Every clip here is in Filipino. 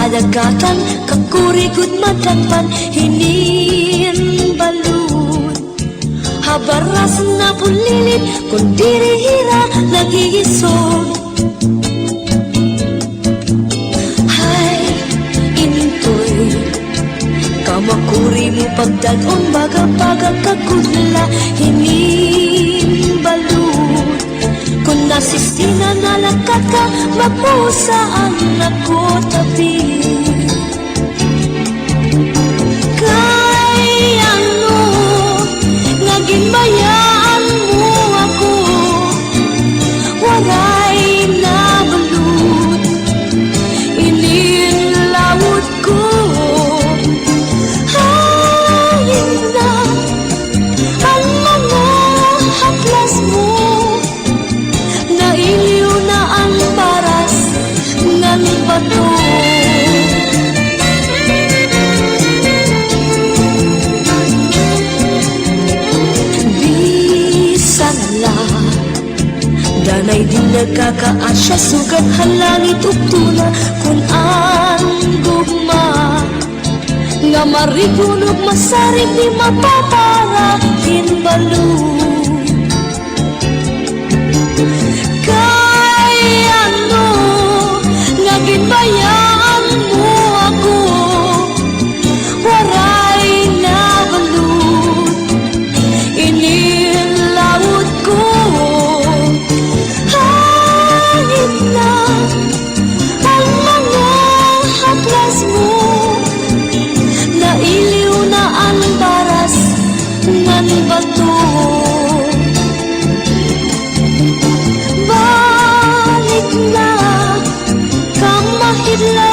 kadagatan kakurigod madagpan hinin balud habaras na pulilit kung dirihira nagigisod. Hay intoy kamakuri mo pagdagon baga-baga kagudla hinin balud kung nasistina nalakat ka magpusaan ako tabi. Kay ano naging bayaan mo ako waray na balud ininlawod ko. Hayin na ang mga haplas mo nailiw na ang paras ng bato. Bisan la danay din nagkakaasya sugat halangit ugtuna kung ang gugma nga marigunog masarig di mapapara kinbalud. Bayaan mo ako waray na balud inilawod ko. Hangin na ang mga haplas mo nailiw na ang baras ng bato. Balik na mahidla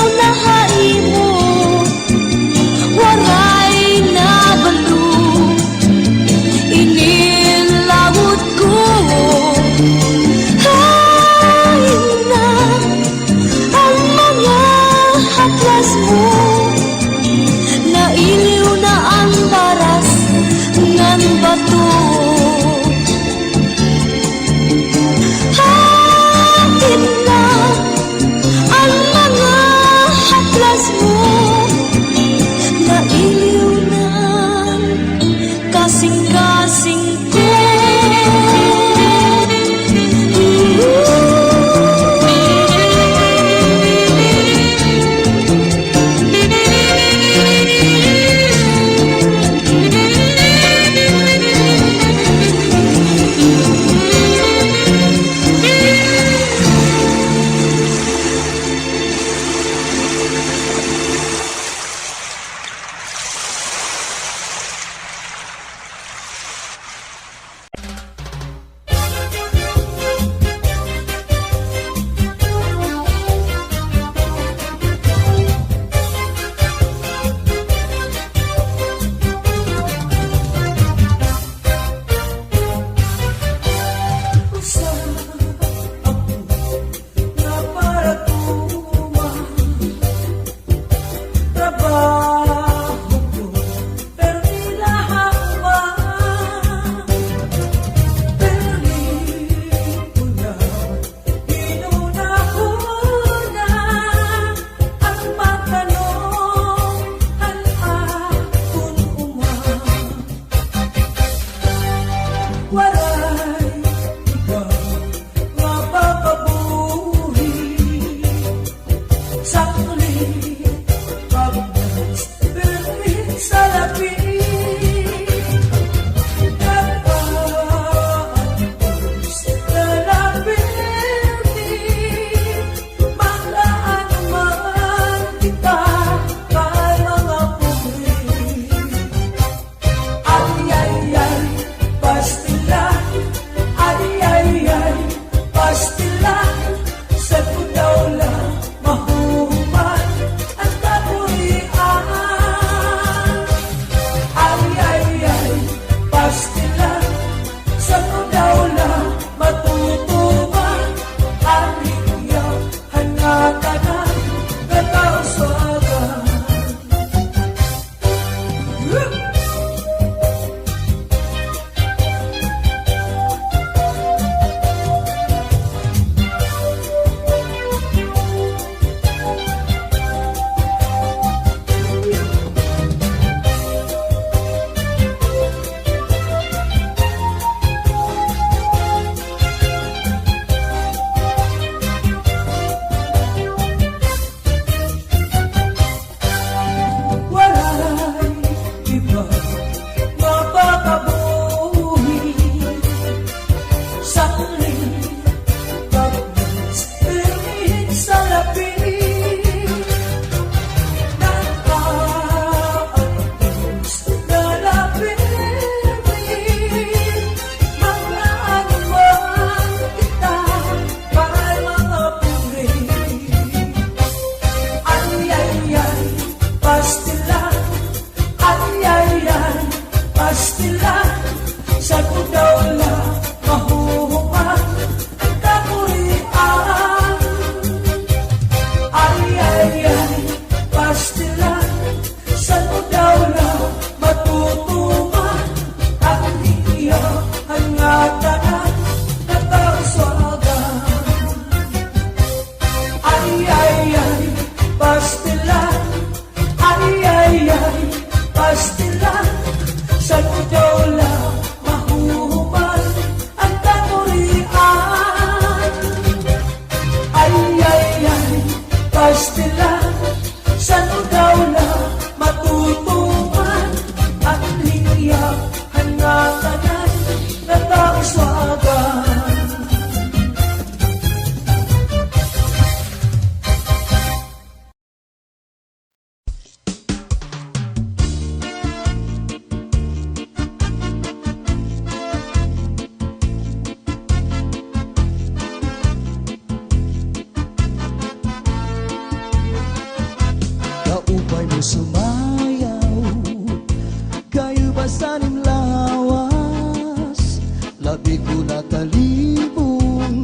basanim lawas, labi ko natalibong,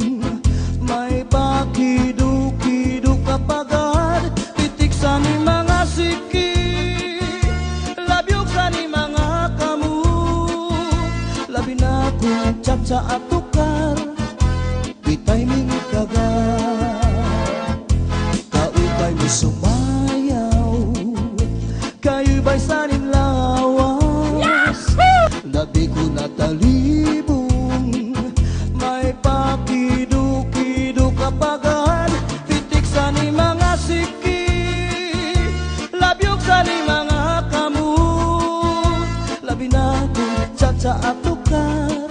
may pakido-kido kapagad, pitik sa ni mga siki, labyog sa ni mga kamu, labi na kong tsa at tukar, bitay mingit kagad, kaupay mo sumayaw, kayo ba'y sanin lawas, labi ko natalibong, may pakido-kido kapagad, pitik sa ni mga siki, labyog sa ni mga kamu, labi na kong tsa at tukar,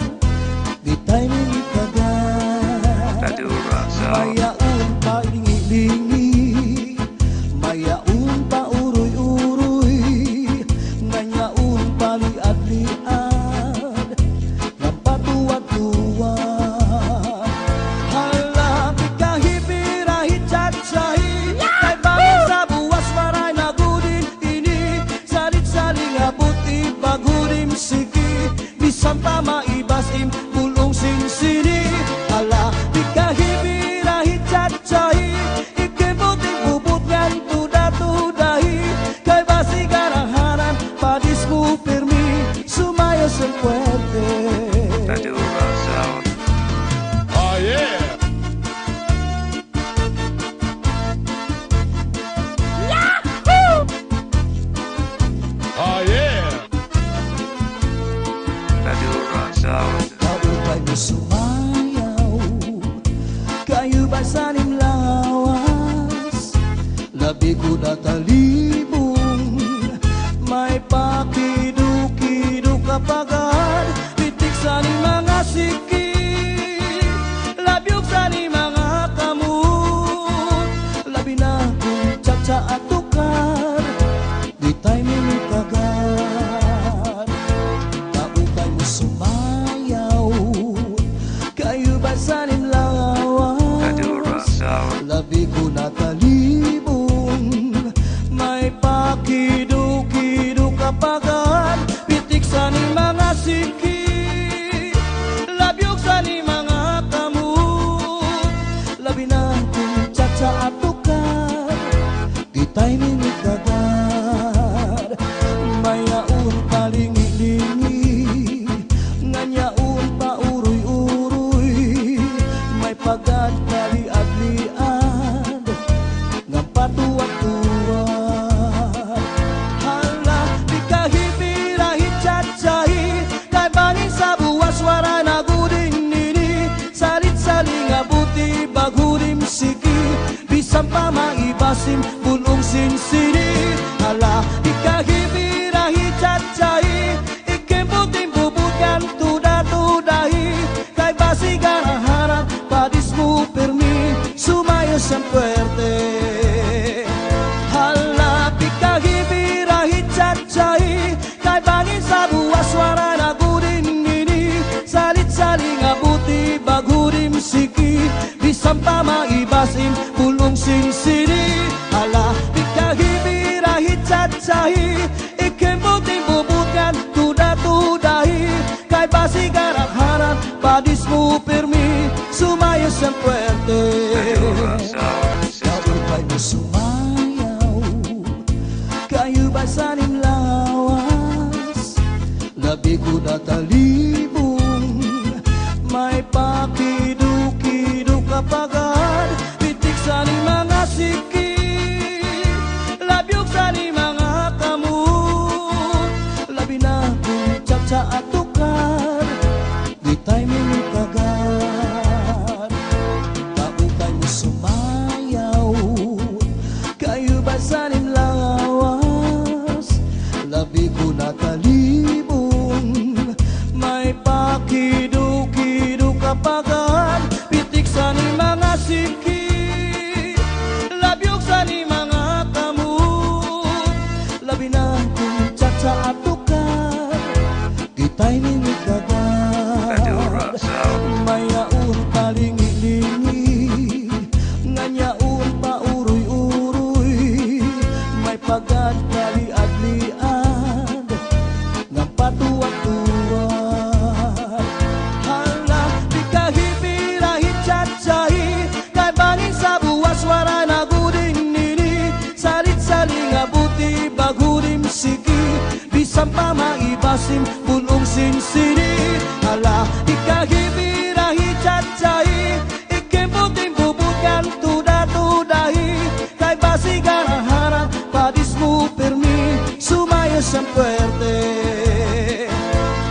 bitay mingit kagad, mayaon pa lingi-lingi, mayaon pa uroy-uroy, ngayaon pa liad-liad, ng patuwad-tuwad. Hala, kahipirahit chat-sahi, kay bangin sa buwas maray na gudin ini, salit-saling abuti bagudim siki, bisan pa maibasim pulong sinsini. Hala, kahipirahit chat-sahi, ikibuting bubut ngan tuda-tudahi, kay basi garahanan padis mo pirmi, sumayos ang puwerte. Oh yeah! Oh yeah! Kaupay mo sumayaw, kayo ba sanim lawas, labi ko natalibong, may pakido-kido kapagad, pitik sa ni mga siki, labyog sa ni mga kamu, labi na kong tsa at tukar, bitay mingit kagad, kaupay mo sumayaw, kayo ba sanim lawas, labi ko natalibong, may pakido-kido kapagad, pitik sa ni mga siki, labyog sa ni mga kamu, labi na kong tsa at tukar, bitay mingit kagad, mayaon pa lingi-lingi, ngayaon pa uroy-uroy, may pagad kaliad-liad, ng patuwad-tuwad. Hala, di kahipirahit chat-sahi, kay bangin sa buwas waray na gudin nini, salit-saling abuti bagudim siki, bisan pa maibasim pulong sinsini. Hala, di kahipirahit chat-sahi, ikibuting bubut ngan tuda-tudahi, kay basi garahanan padis mo pirmi, sumayos ang puwerte. Hala, di kahipirahit chat-sahi, kay bangin sa buwas waray na gudin nini, salit-saling abuti bagudim siki, bisan pa maibasim pulong sinsini. Hala, di kahipirahit chat-sahi, ikibuting bubut ngan tuda-tudahi, kay basi garahanan padis mo pirmi, sumayos ang puwerte. Kaupay mo sumayaw, kayo ba sanim lawas, labi ko natalibong, may pakido-kido kapagad, pitik sa ni mga siki, labyog sa ni mga kamu, labi na kong tsa at tukar, bitay mingit kagad, kaupay mo sumayaw, kayo ba sanim lawas, labi ko natalibong, may pakido-kido kapagad, pitik sa ni mga siki, labyog sa ni mga kamu, labi na kong tsa at tukar, bitay mingit kagad, pa maibasim bulong sinsini. Ala ikahibirahi cacai ikembutin bubukan tuda-tudahi. Kay basi garaharan padismu permi sumaya sang puerte.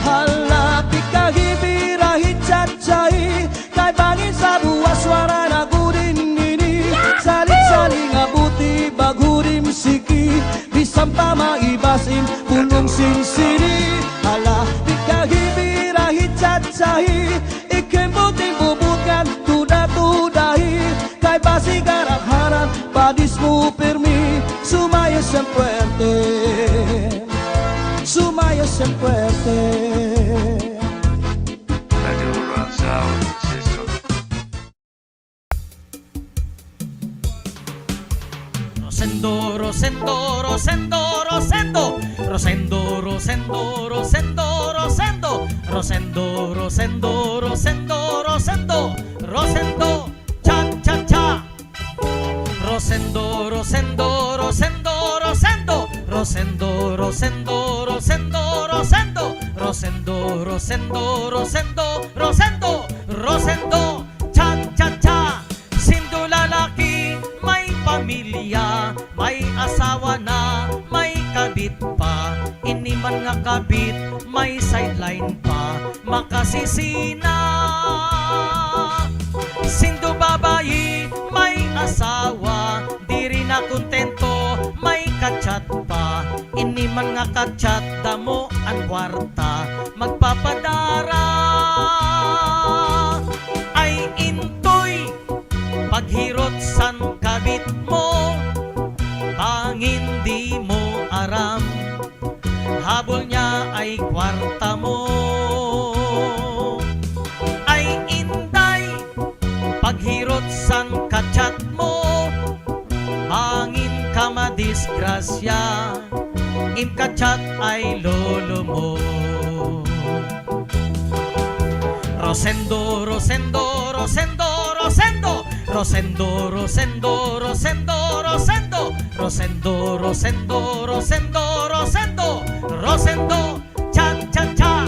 Hala ikahibirahi cacai kay bangin sa buwa suara nagurin ini. Saling-saling abuti bagurim siki bisang pa maibasim bulong sinsini. Hala ikahibirahi cacai ikembutin bubukan tuda-tudahi. Kay basi garaharan padismu permi sumaya sang puerte. Sumaya sang puerte. Radio Sound System. Rosendo, Rosendo, Rosendo, Rosendo, Rosendo, Rosendo, Rosendo, Rosendo, Rosendo, Rosendo, Rosendo, Rosendo, Rosendo, cha cha cha. Rosendo, Rosendo, Rosendo, Rosendo, Rosendo, Rosendo, Rosendo, Rosendo, Rosendo, Rosendo, Rosendo, Rosendo, Rosendo, cha cha cha. Sindo lalaki, may pamilya, may asawa na, may kabit pa. Ini man nga kabit, may sideline pa, makasisina. Sindo babayi, may asawa, di rin na kontento, may kachat pa. Ini man nga kachat, damo ang kwarta, magpapadara. Ay intoy, paghirot san kabit mo, bangin di mo aram, habol niya ay kwarta mo. Ay inday, paghirot san kachat mo, bangin ka madisgrasya, im kachat ay lolo mo. Rosendo, Rosendo, Rosendo, Rosendo, Rosendo, Rosendo, Rosendo, Rosendo, Rosendo, Rosendo, Rosendo, Rosendo, Rosendo, cha cha cha.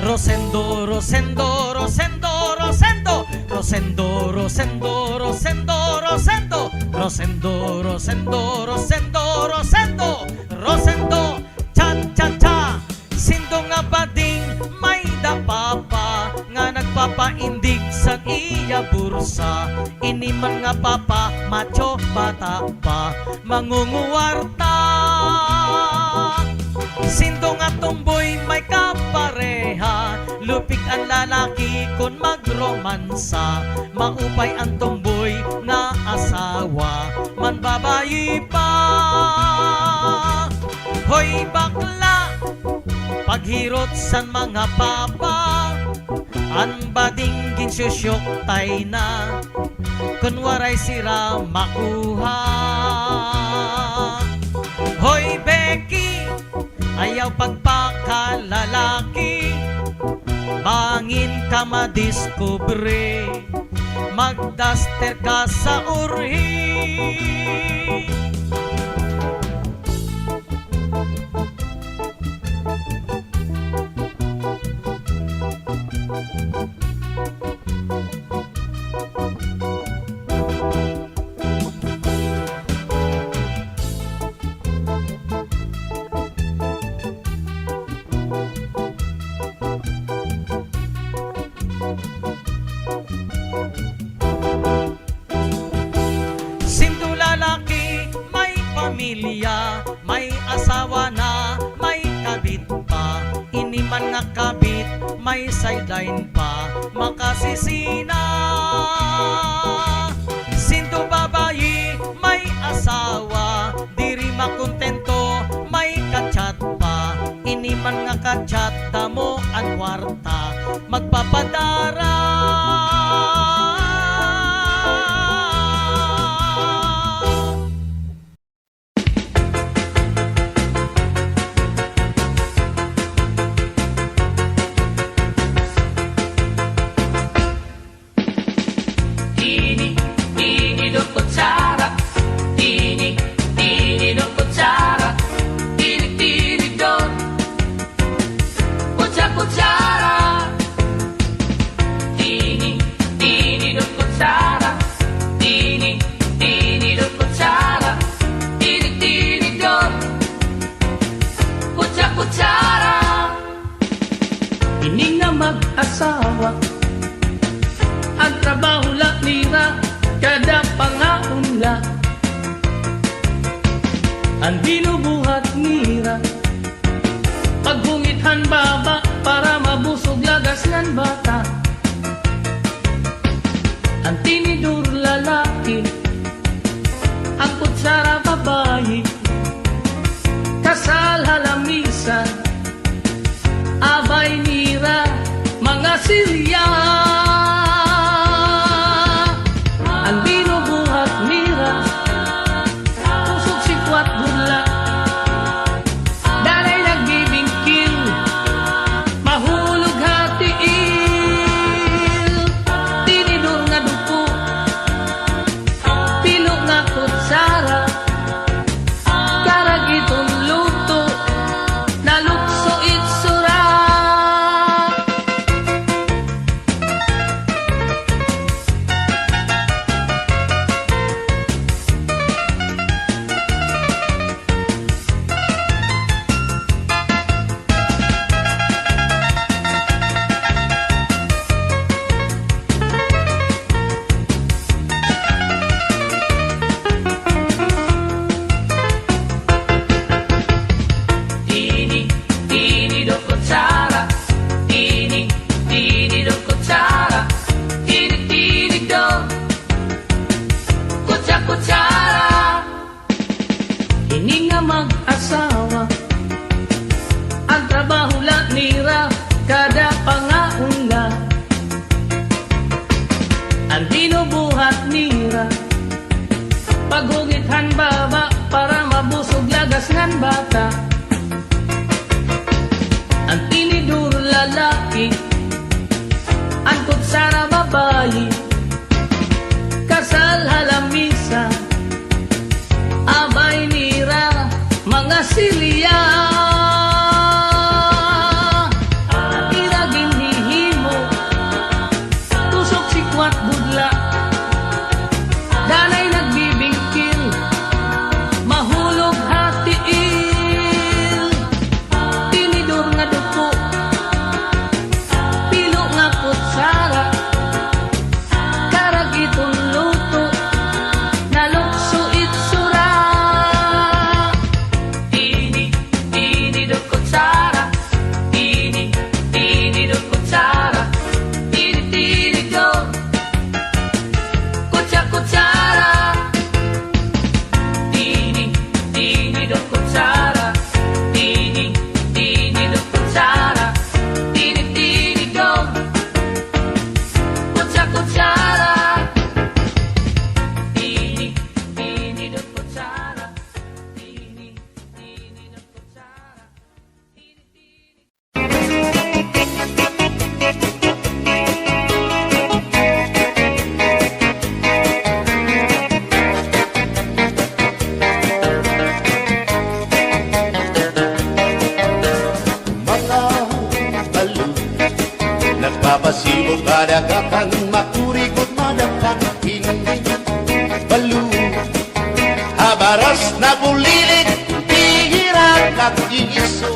Rosendo, Rosendo, Rosendo, Rosendo, Rosendo, Rosendo, Rosendo, Rosendo, Rosendo, Rosendo, Rosendo, Rosendo, Rosendo, cha cha cha. Sindo nga bading may dapapa nga nagpapaindig sa iya bursa. Ini man nga papa, macho bata pa, mangunguwarta. Sindo nga tumboy may kapareha, lupig ang lalaki kun magromansa. Maupay ang tumboy nga asawa, man babayi pa. Hoy bakla, paghirot san mga papa, an bading ginsusyok tay na, kunwaray sira makuha. Hoy Becky, ayaw pagpakalalaki, bangin ka madiskubre, magdaster ka sa urhi. Sindo lalaki, may pamilya, may asawa na, may kabit pa. Ini man nga kabit, may sideline pa, makasisina. Sindo babayi, may asawa, diri makontento, may kachat pa. Ini man nga kachat, damo ang kwarta, magpapadara. Tini, tini, don't kutsara. Tini, tini, don't mag-asawa. Ang trabaho la nira, kada pangaunla. Ang binubuhat nira, pagbungithan baba para mabusog lagas ng bata. Ang tinidur lalaki, ang kutsara babae, kasal halamisan, abay nira, mga silya. Ang binubuhat nira, pusok sikwat burla, dalay nagbibingkil, mahulog hatiil. Tinidur nga dupo, pilo nga kutsara, karagitong luto, nalukso itsura. Tini do kutsara, tini do kutsara, tini do kutsara. Ini nga mag-asawa, ang trabaho la nira, kada pangaunla. Ang binubuhat nira, paghungithan baba para mabusog lagas ng bata. Ang tinidur lalaki, ang kutsara babae, kasal halamisa, abay nira, mga silya. Ang iragin hihimo, tusok sikwat budla, danay nagbibingkil, mahulog hatiil. Tinidur nga dupo, pilo nga kutsara, karagitong luto, nalukso itsura. Tini do kutsara, tini do kutsara, tini do kutsara. Tini do kutsara, tini do kutsara, tini do kutsara. Tini do kutsara, tini do kutsara. Mga balo, nagpapasibo kadagatan, makurikot madapang hindi. Balo, habaras na bulilit, bihira kakiso.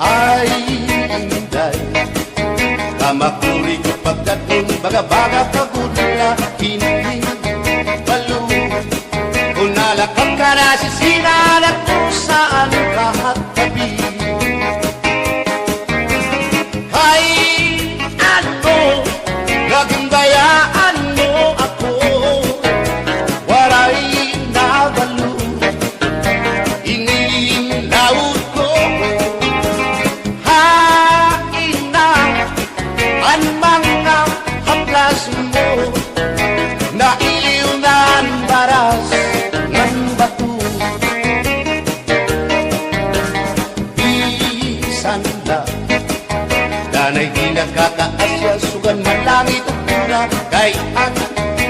Ay, inday, kamakurikot pagkatong baga-baga pagudla, hindi. Balo, kung nalakap ka na sisinalat kung saan kahat tabi. Ay, ano, nagandayaan mo ako, waray nabalo, ingin laut ko. Hain na ang mga haplas mo, nailiw na ang baras ng bato. Bisan na, danay di nakakaasya, sugan man langit at pura, kay ang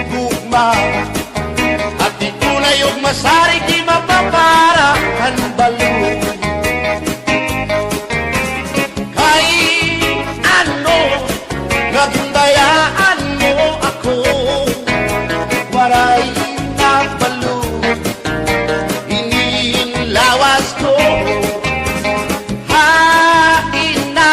gugma. At di tunay og masari, di mapapara ang balo. Kay ano, nagundayaan mo ako, waray na balo, inilawas ko. Hain na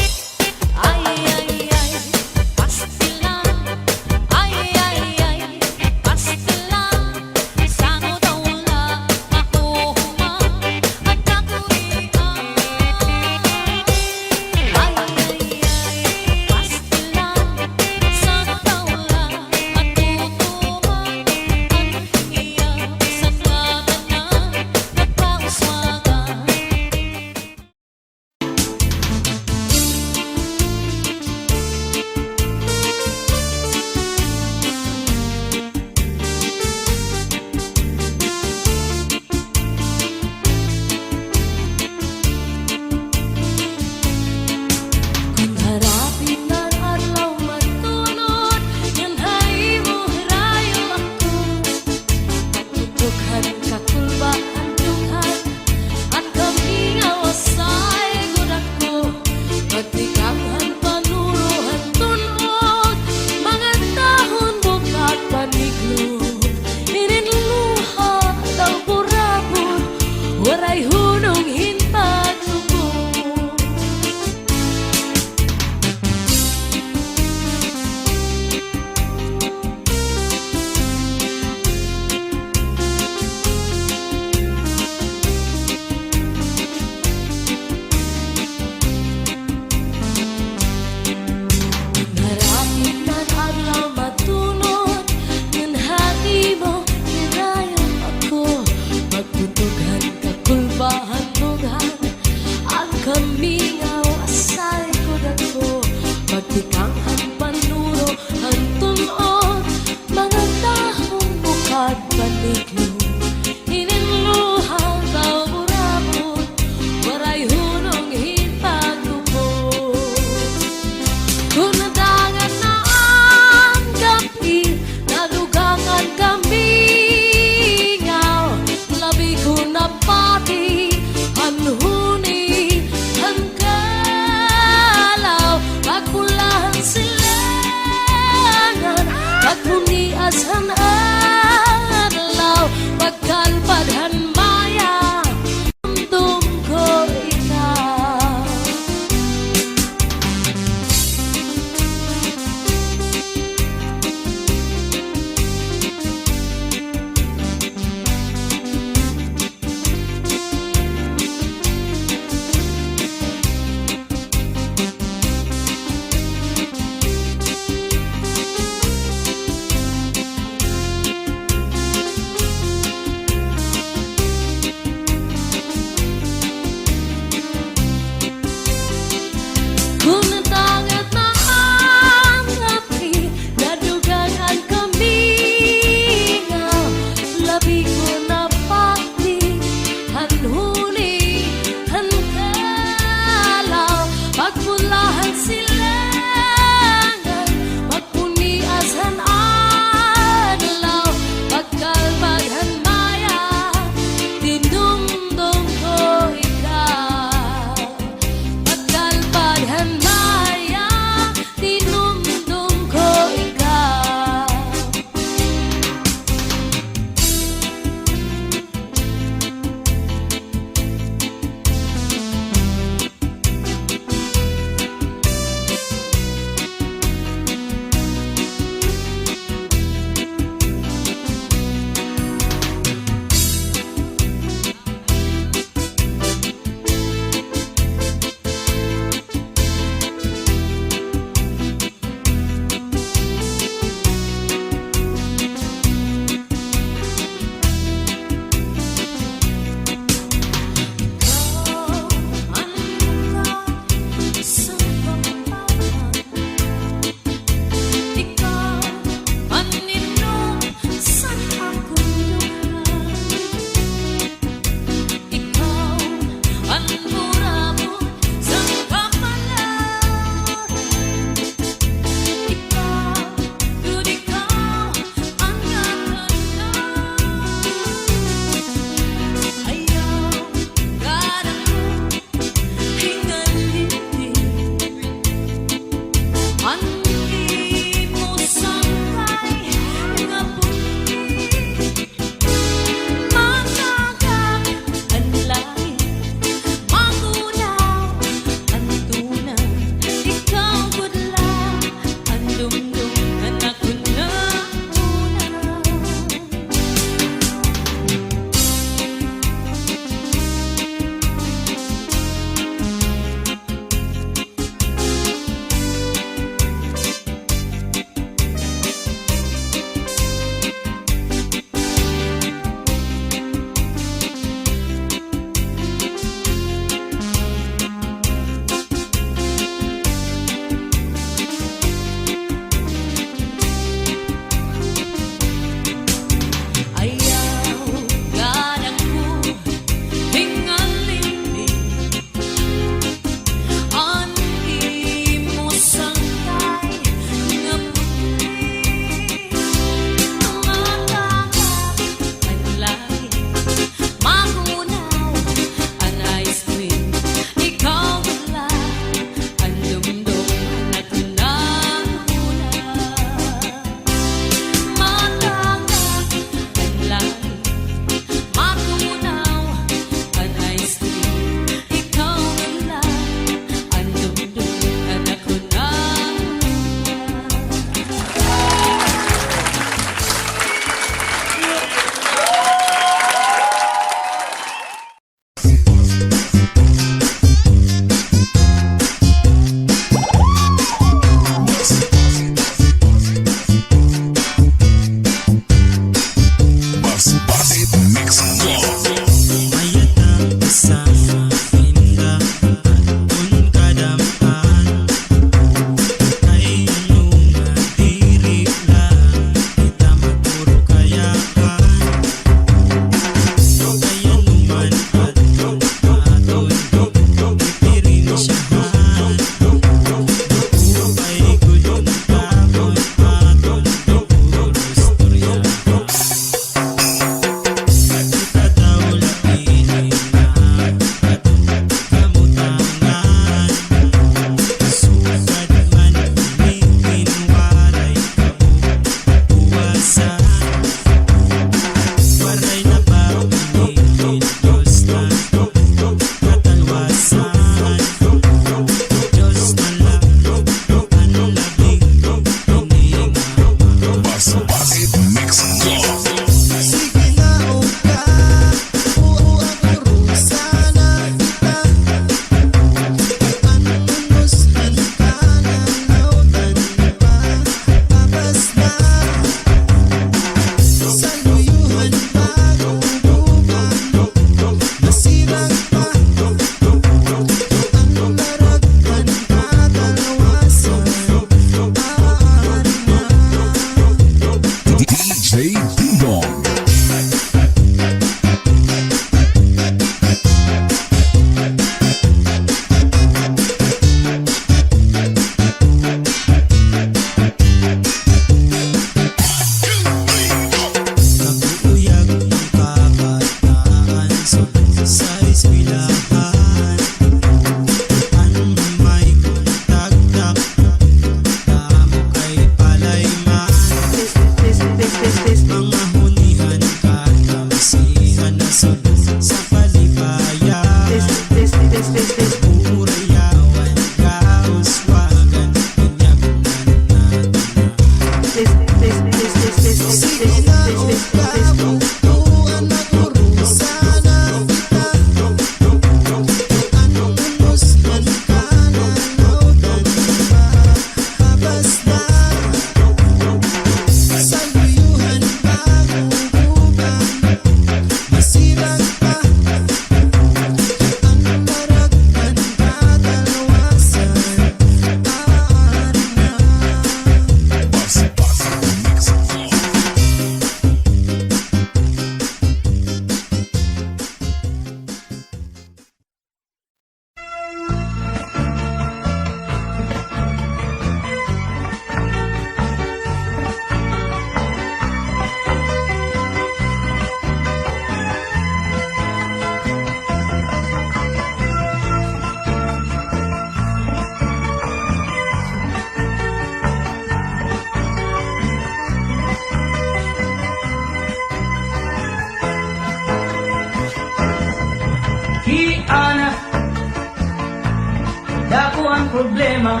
problema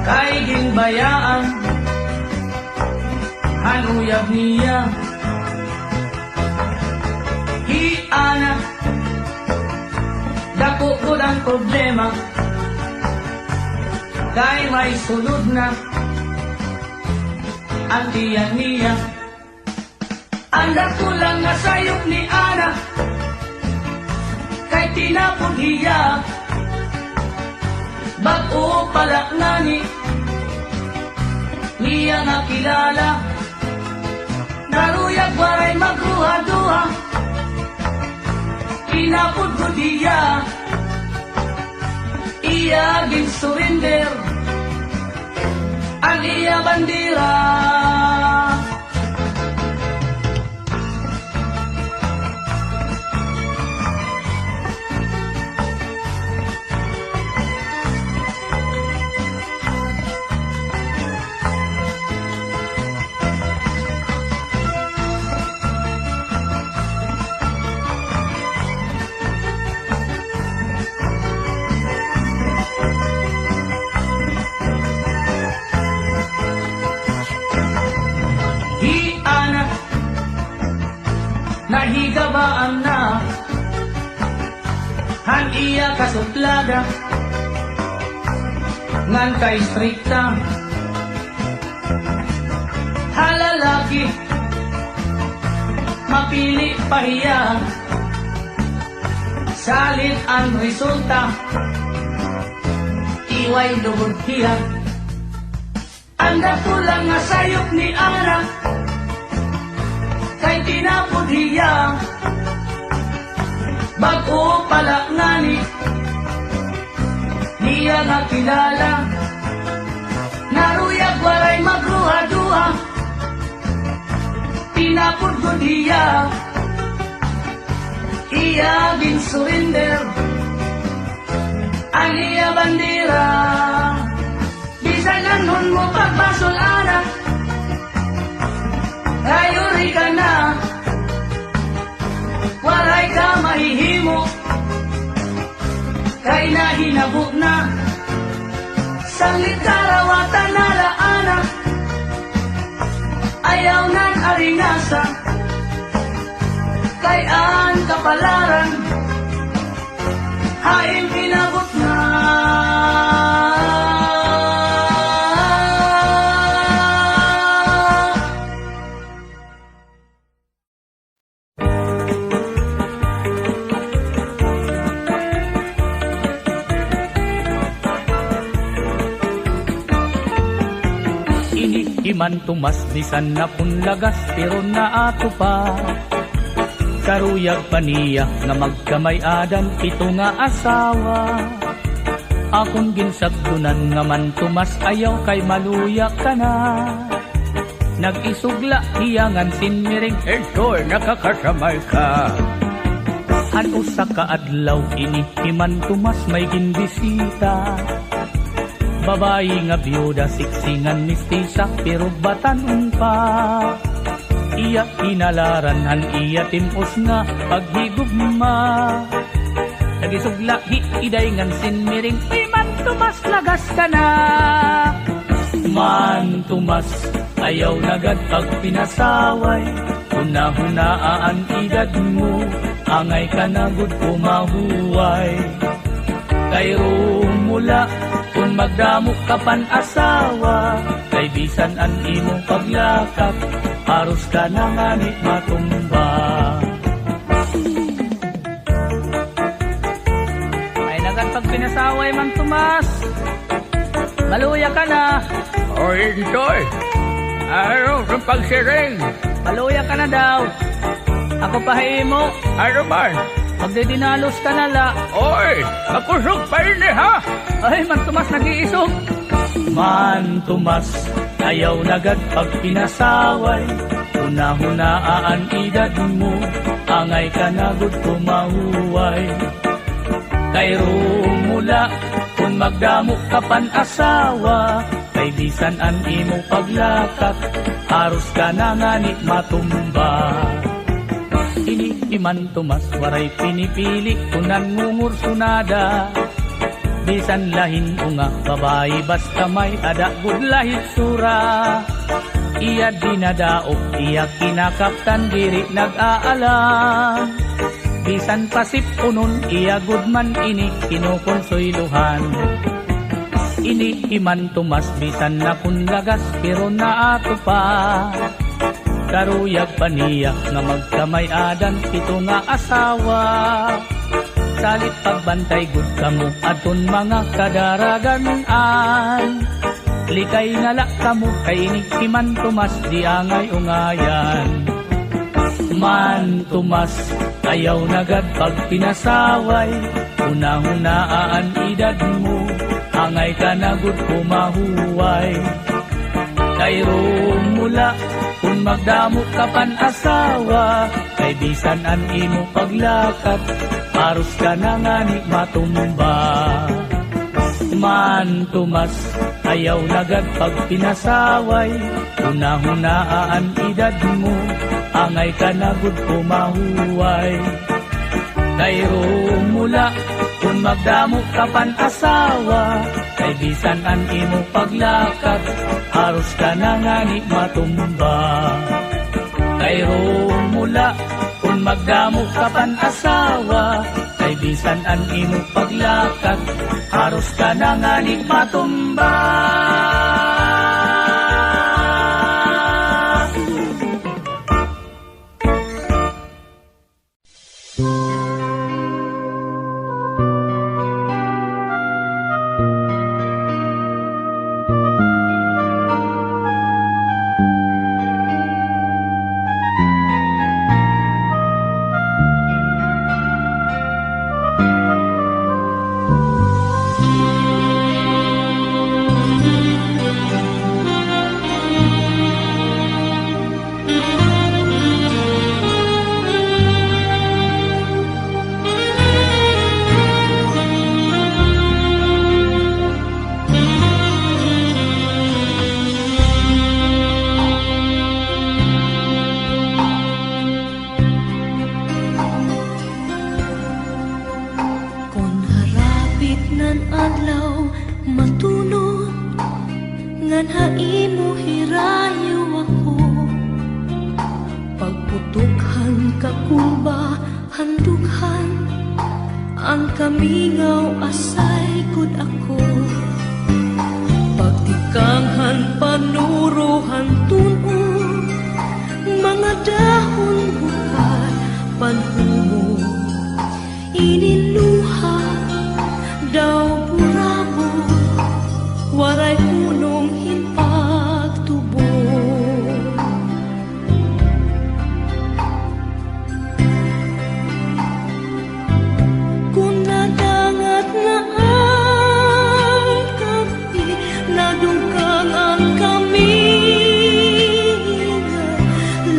kay ginbayaan hanuyab niya hiana dako ko ang problema kay may sulod na ang tiyan niya ang dako lang nga sayop ni Ana kay tinapod hiya bago pala ngani niya nga kilala naruyag waray magruha-duha tinapod ko diya iya ginsurrender ang iya bandira nahigabaan na han iya kasuplada ngan kay strikta halalaki mapili pahiya salit ang resulta iway lugod hiya anda pulang nga sayop ni Ana kay tinapod hiya bago pala ngani niya nga kilala naruyag waray magruha-duha tinapod ko hiya iya ginsurrender ang iya bandira bisan anon mo pagbasol Ana ayuri ka na waray ka mahihimo kay nahinabo na sanglit karawatan na laana ayaw nan aringasa kay ang kapalaran haing inabot na Iman tumas bisan na punlagas pero naato pa karuyag paniya nga magkamay-adan ito nga asawa akong ginsagdunan nga man tumas ayaw kay maluya ka na nag-isugla hiyangan sinmiring ertor nakakasamay ka ano sa kaadlaw ini iman tumas may ginbisita babayi nga byuda siksingan mistisa pero batanon pa iya inalaran han iya timpos nga paghigugma nagisugla iday ngan sinmiring man tumas lagas ka na man tumas ayaw nagad pag pinasaway hunahunaan edad mo angay ka nagud kumahuway kay rumula kung magdamok ka pan asawa kay bisan an imong paglakap haros ka na ngani matumba ay nagad pag pinasaway man tumas maluya ka na O Intoy, ano sa pagsiring? maluya ka na daw ako pahimo Ano man? magdidinalos ka na la Oy, makusog pa rin ha? ay man tumas nag-iisog man tumas ayaw nagad pag pinasaway hunahunaan edad mo angay ka nagud kumahuway kay rumula kung magdamo ka pan asawa kay bisan an imong paglakak haros ka na ngani matumba ini iman tumas waray pinipili kunan ngungur sunada bisan lahin unga babae basta may adagod lahit sura. Iya dinadaog, iya kinakaptan diri nag-aalam. Bisan pasip unon, iya gudman ini kinukonsoyluhan. Ini iman tumas bisan na kunlagas pero naato pa. Karuyag paniyak nga magkamay adan ito nga asawa. Salit pagbantay gud kamo aton mga kadaraganan. Likay nala kamo kay iman tumas di angay ungayan. Man tumas ayaw nagad pag pinasaway. Una-hunaan edad mo angay ka na gud kumahuway. Kay mula kung magdamo ka pan asawa, kay bisan an imo paglakad, paros ka na nga ni matumba. Man tumas, ayaw nagad pag pinasaway, una-hunaan edad mo, angay ka na gud kumahuway. Kay mula kung magdamo ka pan asawa, kay bisan an imo paglakad, haros ka na nga ni matumba. Kay mula kung magdamo ka pan asawa, kay bisan an imo paglakad, haros ka na nga ni matumba.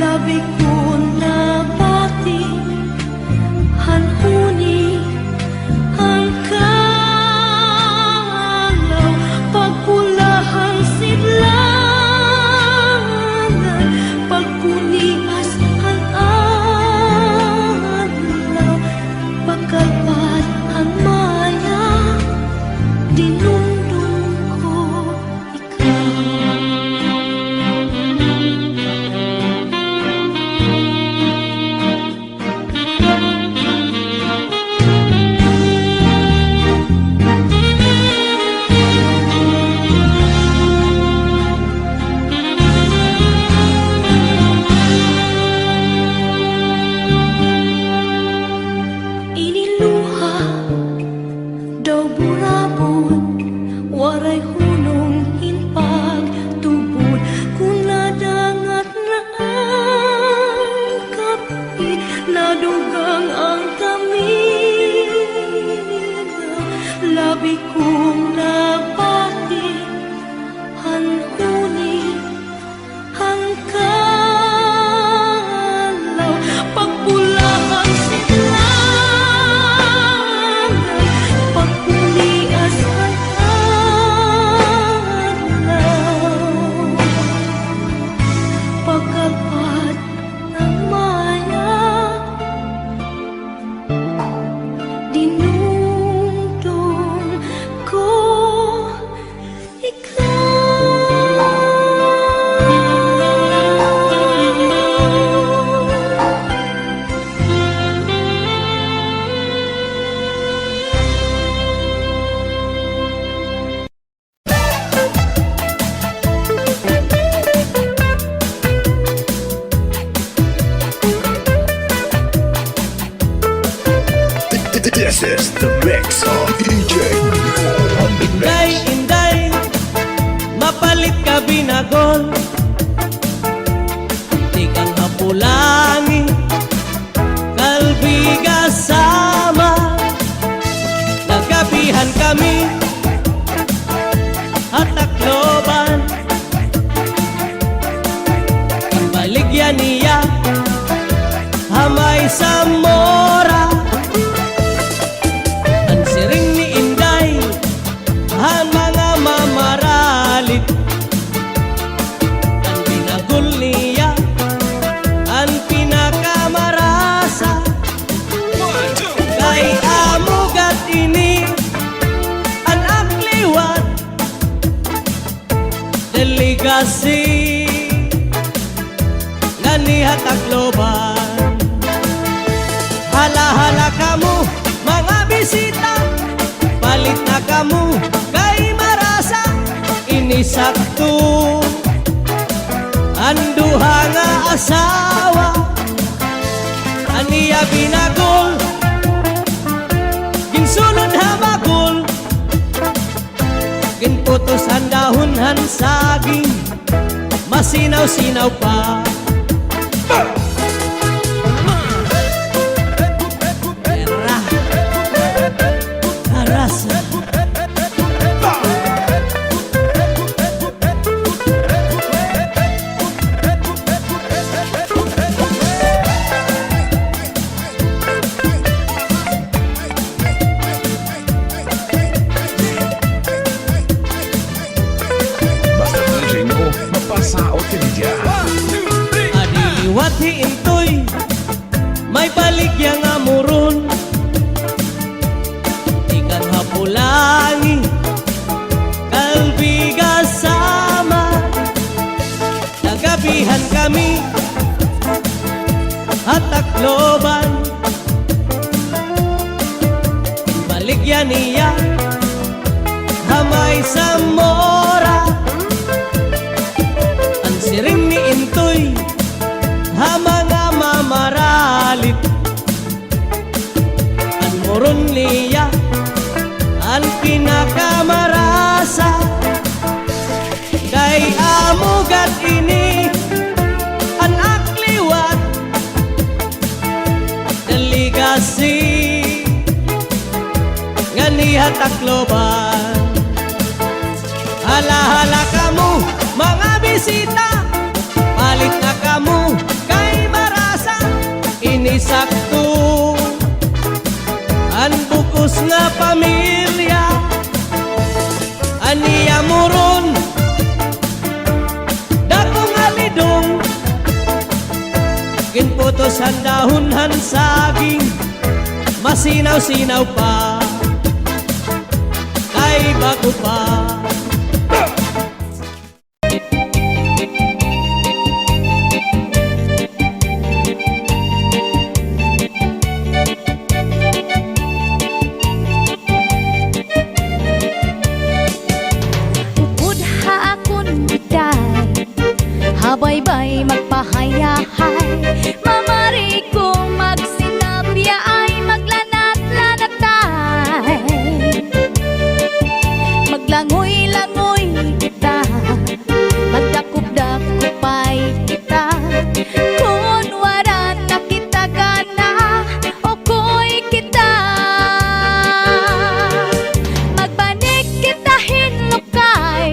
Labi ko na pati hanhuni This is the mix of DJ on the Inday, mix. inday, mapalit ka binagol. Di kang hapulangi, kalbiga sama. Nagabihan kami, at takloban. Ang baligyan niya, hamay sa mora. Ang siring ni Inday, ang mga mamaralit. Ang binagul niya, ang pinakamarasa. Kay amugat ini, ang akliwat, delegasi, nanihat akloban. Hala-hala kamu, mga bisita, palit na kamu, kay marasa, inisakto. Anduha nga asawa, aniya binagol, ginsunod hamagol, ginputos ang dahon saging, masinaw-sinaw pa. Era, arasa. Basta DJ mo, mapasaot ka niya. Adiliwat hiintoy, may baligya nga muron. Ikan hapulangi, kalbiga sama. Nagabihan kami, at takloban. Baligya niya, hamay sa mora. Ang siring ni Intoy, ha mga mamaralit. Ang moron niya, ang pinakamarasa. Kay amugat ini, ang akliwat, delegasi, nganihat akloban. Hala-hala kamu, mga bisita, palit na kamu, kay marasa, inisakto. Ang bukos nga pamilya, aniya muron, dakong alidong, ginputos ang dahon saging, masinaw-sinaw pa, kay bago pa. Upudha akon biday, habay-bay magpahayahay. Mamari ko magsinabya ay maglanat-lanatay. Maglangoy-langoy kita, magdakup-dakupay kita. Kung wala na kita gana, okoy kita. Magbanik kita hinukay,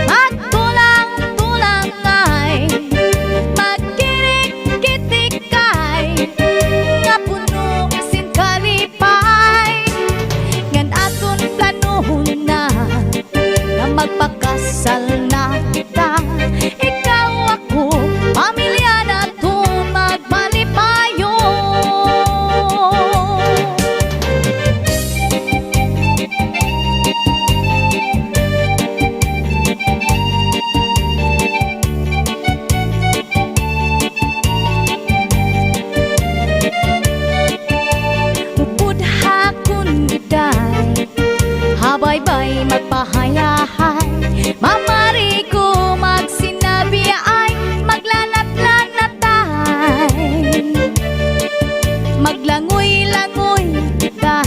magtulang-tulangay, magkirik-kitikay, nga puno sin kalipay. Ngan aton planohon na magpakasal na kita. Ikaw ako, pamilya na to magmalipayo. Upudha kun biday, habay-bay magpahayahay. Mamari ko magsinabi ay maglanat-lanatay. Maglangoy-langoy kita,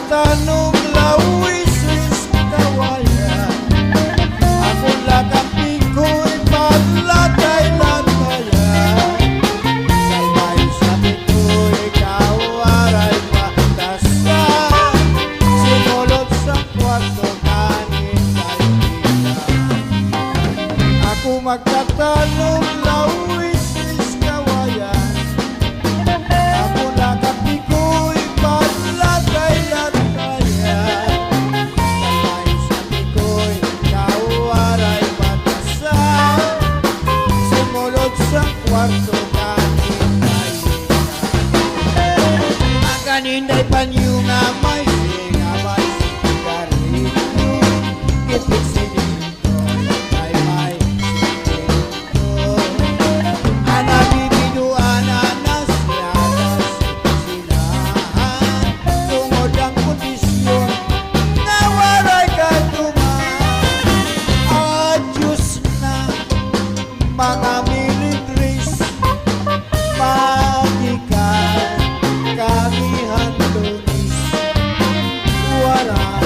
magkatanong lawisis kawayan. Ako lakapi ko'y paglatay-latayan. Sabay sabi ko'y kawaray matasan. Sinulot sa kwarto kanin kaibigan. Ako magkatanong lawisis kawayan. Ako lakapi ko'y paglatay-latayan. Sabay sabi ko'y kawaray matasan. Simulot sa kwarto kanin kaibigan. Ang kaninday panyo nga may singa may sigarilyo. Ipit sinito ay may sinito. Anabibinuan anas yanas sinahan. Tungod ang kondisyon nga waray katuman. Adyos na mga militris, magikan kami hantunis. Waray